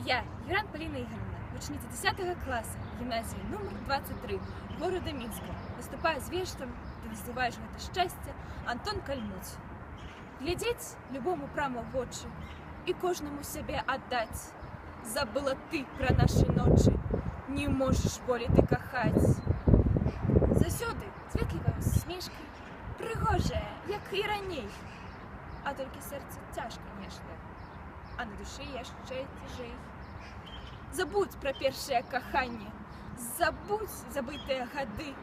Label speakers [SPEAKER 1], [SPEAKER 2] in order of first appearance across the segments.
[SPEAKER 1] Я, Юран Полина Игоревна, ученица 10 класса гимназии номер 23 города Минска, выступаю з вершам «Ты называешь гэта шчасце» Антон Кальмуць. Глядзець любому прямо в очи и кожному себе отдать. Забыла ты про наши ночи, не можешь болей ты кахать. Засюды светлівая усмешка, прыгожая, як і раней. А толькі сердце цяжка нешта, а на душе яшчэ цяжэй. Забудь про першае каханне, забудь забытыя гады.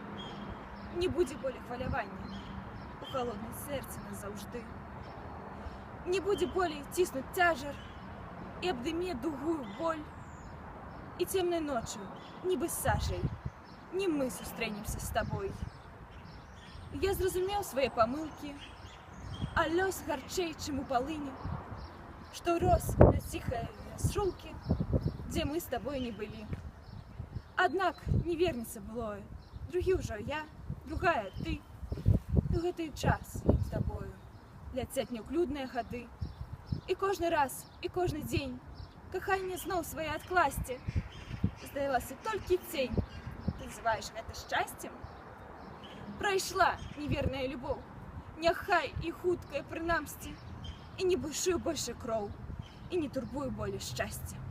[SPEAKER 1] Не будзе болей хвалявання у холоднае сэрца назаўжды. Не будзе болей ціснуць цяжар і абдыме дугую боль. І цемнай ночью, нібы сажай, не мы сустрэнемся з табой. Я зразумеў свае памылкі, а лёс гарчэй, чым у палыні, што рос на ціхай шулкі, дзе мы з табой не былі. Аднак не вернецца былое, другі ўжо я, другая ты. У гэты час з табою ляцяць няўклюдныя гады. І кожны раз, і кожны дзень каханне зноў свае адкласці. Здалася толькі цень. Ты называеш гэта шчасцем? Прайшла неверная любоў, няхай і хуткая прынамсці, і не бушую больше кроў, і не турбую болей шчасця.